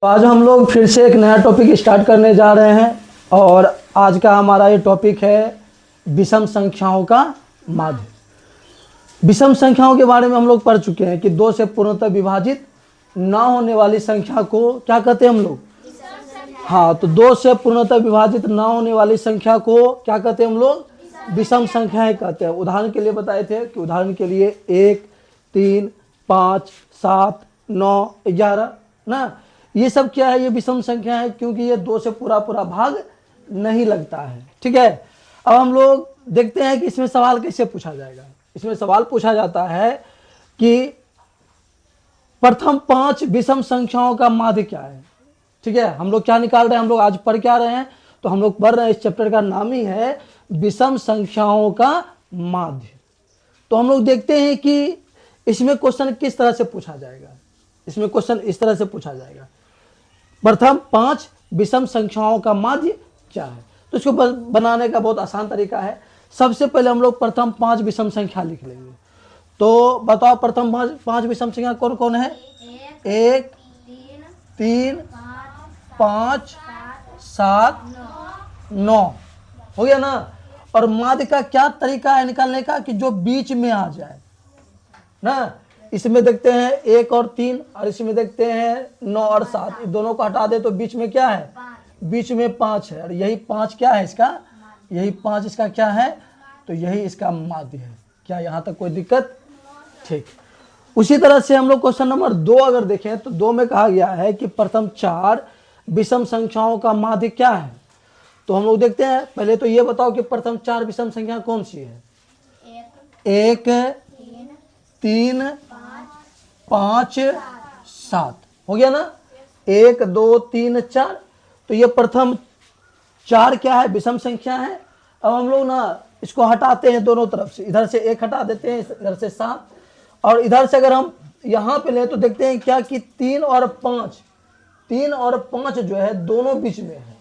आज हम लोग फिर से एक नया टॉपिक स्टार्ट करने जा रहे हैं और आज का हमारा ये टॉपिक है विषम संख्याओं का माध्य। विषम संख्याओं के बारे में हम लोग पढ़ चुके हैं कि दो से पूर्णतः विभाजित ना होने वाली संख्या को क्या कहते हैं हम लोग? हाँ, तो दो से पूर्णतः विभाजित ना होने वाली संख्या को क्या कहते हैं हम लोग? विषम संख्याएं कहते हैं। उदाहरण के लिए बताए थे कि उदाहरण के लिए 1, 3, 5, 7, 9, 11 ना, ये सब क्या है? ये विषम संख्या है क्योंकि ये दो से पूरा भाग नहीं लगता है। ठीक है, अब हम लोग देखते हैं कि इसमें सवाल कैसे पूछा जाएगा। इसमें सवाल पूछा जाता है कि प्रथम 5 विषम संख्याओं का माध्य क्या है। ठीक है, हम लोग क्या निकाल रहे हैं? हम लोग आज पढ़ क्या रहे हैं? तो हम लोग पढ़ रहे हैं, इस चैप्टर का नाम ही है विषम संख्याओं का माध्य। तो हम लोग देखते हैं कि इसमें क्वेश्चन किस तरह से पूछा जाएगा। इसमें क्वेश्चन इस तरह से पूछा जाएगा, प्रथम 5 विषम संख्याओं का माध्य क्या है। तो इसको बनाने का बहुत आसान तरीका है। सबसे पहले हम लोग प्रथम 5 विषम संख्या लिख लेंगे। तो बताओ प्रथम 5 विषम संख्या कौन कौन है? 1, 3, 5, 7, 9 हो गया ना। और माध्य का क्या तरीका है निकालने का? कि जो बीच में आ जाए ना। इसमें देखते हैं 1 और 3 और इसमें देखते हैं 9 और 7, इन दोनों को हटा दे तो बीच में क्या है? बीच में 5 है। और यही 5 क्या है इसका? यही 5 इसका क्या है? तो यही इसका माध्य है। क्या यहाँ तक कोई दिक्कत? ठीक। उसी तरह से हम लोग क्वेश्चन नंबर 2 अगर देखें तो 2 में कहा गया है कि प्रथम 4 विषम संख्याओं का माध्य क्या है। तो हम लोग देखते हैं, पहले तो ये बताओ कि प्रथम 4 विषम संख्या कौन सी है? 1, 3, 5, 7 हो गया ना। 1, 2, 3, 4। तो ये प्रथम 4 क्या है? विषम संख्या है। अब हम लोग ना इसको हटाते हैं दोनों तरफ से। इधर से 1 हटा देते हैं, इधर से 7, और इधर से अगर हम यहाँ पे लें तो देखते हैं क्या कि 3 और 5 जो है दोनों बीच में है।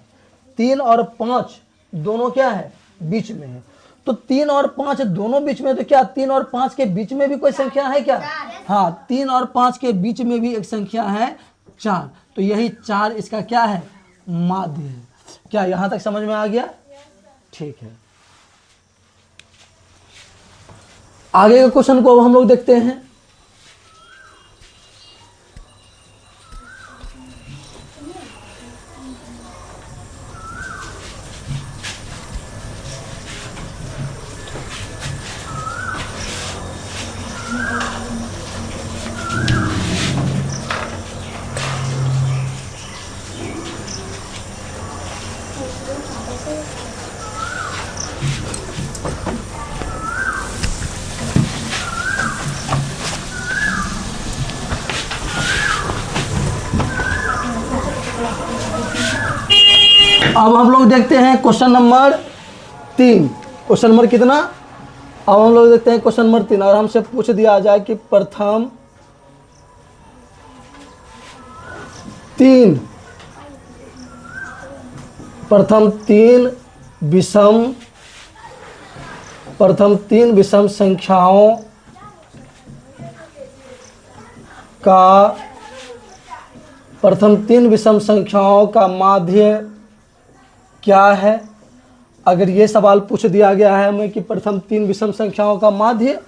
3 और 5 दोनों क्या है? बीच में है। तो 3 और 5 दोनों बीच में, तो क्या 3 और 5 के बीच में भी कोई संख्या है क्या? हाँ, 3 और 5 के बीच में भी एक संख्या है 4। तो यही 4 इसका क्या है? माध्य है। क्या यहां तक समझ में आ गया? ठीक है, आगे के क्वेश्चन को अब हम लोग देखते हैं। अब हम लोग देखते हैं क्वेश्चन नंबर 3। क्वेश्चन नंबर कितना? अब हम लोग देखते हैं क्वेश्चन नंबर 3। और हमसे पूछ दिया जाए कि प्रथम 3 विषम संख्याओं का माध्य क्या है। अगर ये सवाल पूछ दिया गया है हमें कि प्रथम 3 विषम संख्याओं का माध्य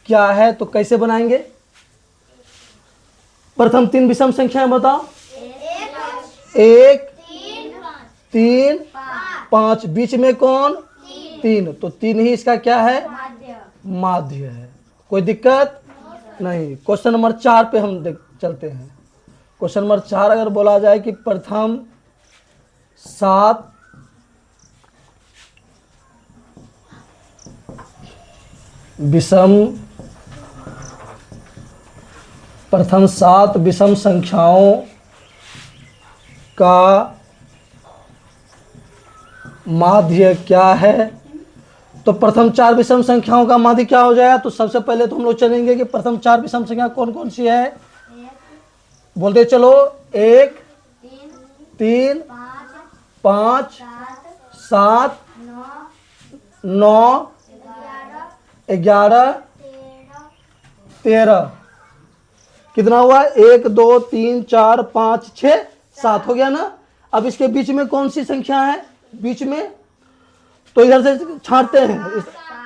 क्या है, तो कैसे बनाएंगे? प्रथम 3 विषम संख्याएं बताओ। 1, 3, 5, बीच में कौन? 3। तो 3 ही इसका क्या है? माध्य है। कोई दिक्कत नहीं। क्वेश्चन नंबर 4 पे हम चलते हैं। क्वेश्चन नंबर 4 अगर बोला जाए कि प्रथम 7 विषम संख्याओं का माध्य क्या है। तो प्रथम 4 विषम संख्याओं का माध्य क्या हो जाएगा? तो सबसे पहले तो हम लोग चलेंगे कि प्रथम 4 विषम संख्या कौन कौन सी है। बोलते चलो। 1, 3, 5, 7, 9, 11, 13। कितना हुआ? 1, 2, 3, 4, 5, 6, 7 हो गया ना। अब इसके बीच में कौन सी संख्या है बीच में, तो इधर से छांटते हैं,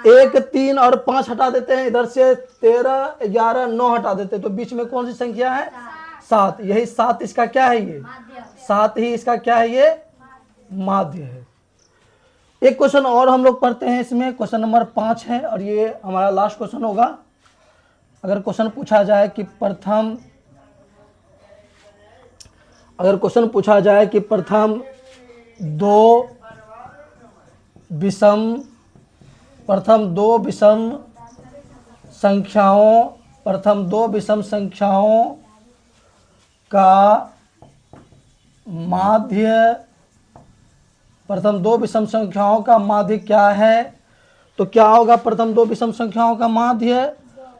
1 3 और 5 हटा देते हैं, इधर से 13 11 9 हटा देते हैं, तो बीच में कौन सी संख्या है 7। यही 7 इसका क्या है, ये 7 ही इसका क्या है, ये माध्य है। एक क्वेश्चन और हम लोग पढ़ते हैं इसमें, क्वेश्चन नंबर 5 है और ये हमारा लास्ट क्वेश्चन होगा। अगर क्वेश्चन पूछा जाए कि प्रथम दो विषम संख्याओं का माध्य क्या है, तो क्या होगा प्रथम 2 विषम संख्याओं का माध्य।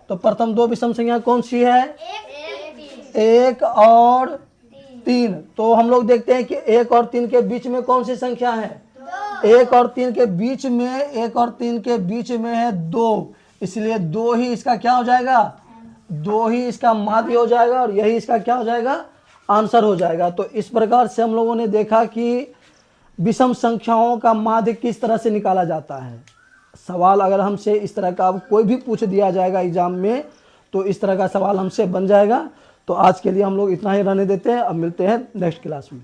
तो प्रथम 2 विषम संख्या कौन सी है, 1 और 3। तो हम लोग देखते हैं कि 1 और 3 के बीच में कौन सी संख्या है, 1 और 3 के बीच में है 2, इसलिए 2 ही इसका क्या हो जाएगा, 2 ही इसका माध्य हो जाएगा और यही इसका क्या हो जाएगा, आंसर हो जाएगा। तो इस प्रकार से हम लोगों ने देखा कि विषम संख्याओं का माध्य किस तरह से निकाला जाता है। सवाल अगर हमसे इस तरह का अब कोई भी पूछ दिया जाएगा एग्जाम में, तो इस तरह का सवाल हमसे बन जाएगा। तो आज के लिए हम लोग इतना ही रहने देते हैं, अब मिलते हैं नेक्स्ट क्लास में।